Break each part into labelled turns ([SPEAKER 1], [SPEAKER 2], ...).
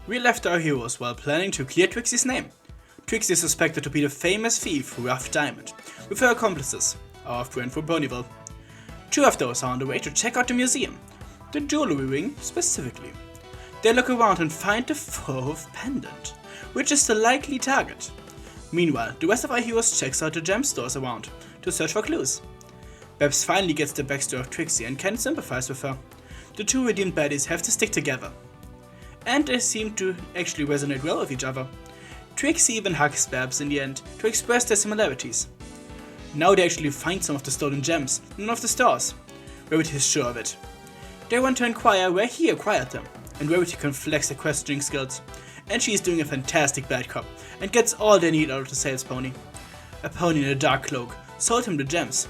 [SPEAKER 1] We left our heroes while planning to clear Trixie's name. Trixie is suspected to be the famous thief Rough Diamond, with her accomplices, our friend from Ponyville. Two of those are on the way to check out the museum, the jewelry ring specifically. They look around and find the fourth pendant, which is the likely target. Meanwhile, the rest of our heroes checks out the gem stores around to search for clues. Babs finally gets the backstory of Trixie and can sympathize with her. The two redeemed baddies have to stick together. And they seem to actually resonate well with each other. Trixie even hugs Babs in the end to express their similarities. Now they actually find some of the stolen gems in one of the stores. Rarity is sure of it. They want to inquire where he acquired them, and Rarity can flex their questioning skills. And she is doing a fantastic bad cop and gets all they need out of the sales pony. A pony in a dark cloak sold him the gems,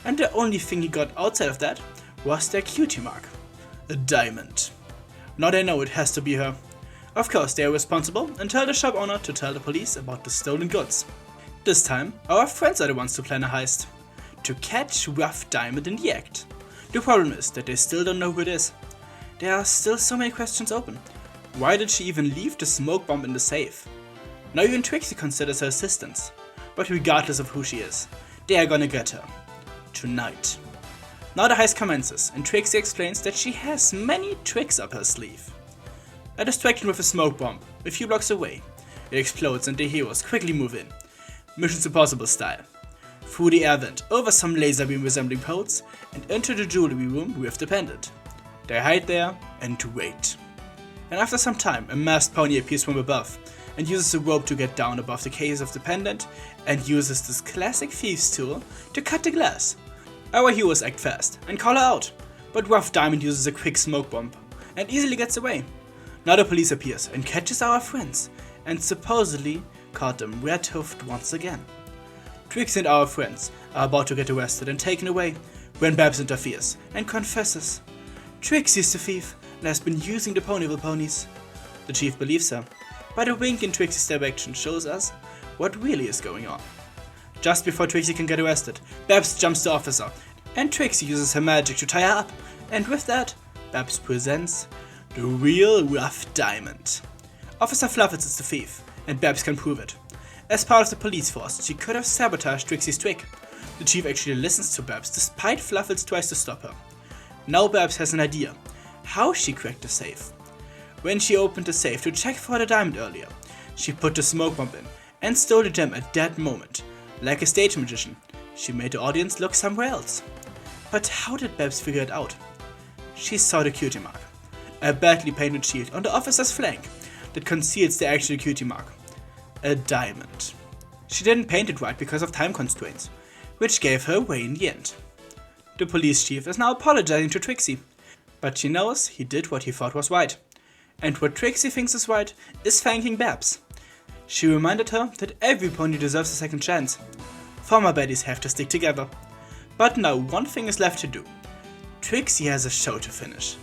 [SPEAKER 1] and the only thing he got outside of that was their cutie mark. A diamond. Now they know it has to be her. Of course, they are responsible and tell the shop owner to tell the police about the stolen goods. This time, our friends are the ones to plan a heist. To catch Rough Diamond in the act. The problem is that they still don't know who it is. There are still so many questions open. Why did she even leave the smoke bomb in the safe? Now even Trixie considers her assistants. But regardless of who she is, they are gonna get her. Tonight. Now the heist commences, and Trixie explains that she has many tricks up her sleeve. A distraction with a smoke bomb, a few blocks away. It explodes and the heroes quickly move in. Mission Impossible style. Through the air vent, over some laser beam resembling poles, and into the jewelry room with the pendant. They hide there and wait. And after some time, a masked pony appears from above, and uses a rope to get down above the case of the pendant, and uses this classic thieves tool to cut the glass. Our heroes act fast and call her out, but Rough Diamond uses a quick smoke bomb and easily gets away. Now the police appears and catches our friends, and supposedly caught them red-hoofed once again. Trixie and our friends are about to get arrested and taken away when Babs interferes and confesses. Trixie is the thief and has been using the Ponyville ponies. The chief believes her, but a wink in Trixie's direction shows us what really is going on. Just before Trixie can get arrested, Babs jumps the officer, and Trixie uses her magic to tie her up, and with that, Babs presents the real Rough Diamond. Officer Fluffles is the thief, and Babs can prove it. As part of the police force, she could have sabotaged Trixie's trick. The chief actually listens to Babs despite Fluffles tries to stop her. Now Babs has an idea, how she cracked the safe. When she opened the safe to check for the diamond earlier, she put the smoke bomb in and stole the gem at that moment. Like a stage magician, she made the audience look somewhere else. But how did Babs figure it out? She saw the cutie mark, a badly painted shield on the officer's flank that conceals the actual cutie mark. A diamond. She didn't paint it right because of time constraints, which gave her away in the end. The police chief is now apologizing to Trixie, but she knows he did what he thought was right. And what Trixie thinks is right is thanking Babs. She reminded her that every pony deserves a second chance. Former baddies have to stick together. But now one thing is left to do. Trixie has a show to finish.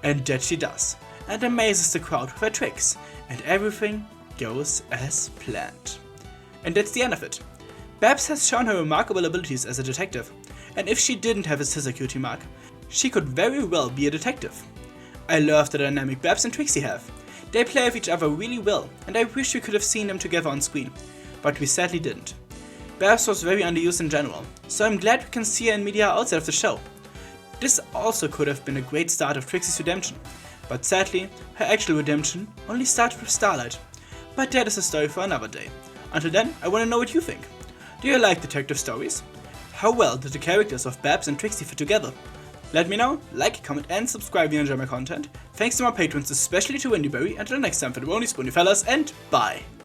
[SPEAKER 1] And that she does, and amazes the crowd with her tricks, and everything goes as planned. And that's the end of it. Babs has shown her remarkable abilities as a detective, and if she didn't have a scissor cutie mark, she could very well be a detective. I love the dynamic Babs and Trixie have. They play with each other really well, and I wish we could have seen them together on screen, but we sadly didn't. Babs was very underused in general, so I'm glad we can see her in media outside of the show. This also could have been a great start of Trixie's redemption, but sadly, her actual redemption only started with Starlight. But that is a story for another day. Until then, I want to know what you think. Do you like detective stories? How well did the characters of Babs and Trixie fit together? Let me know, like, comment and subscribe if you enjoy my content. Thanks to my patrons, especially to Wendyberry. Until next time for the Only Spoony Fellas, and bye!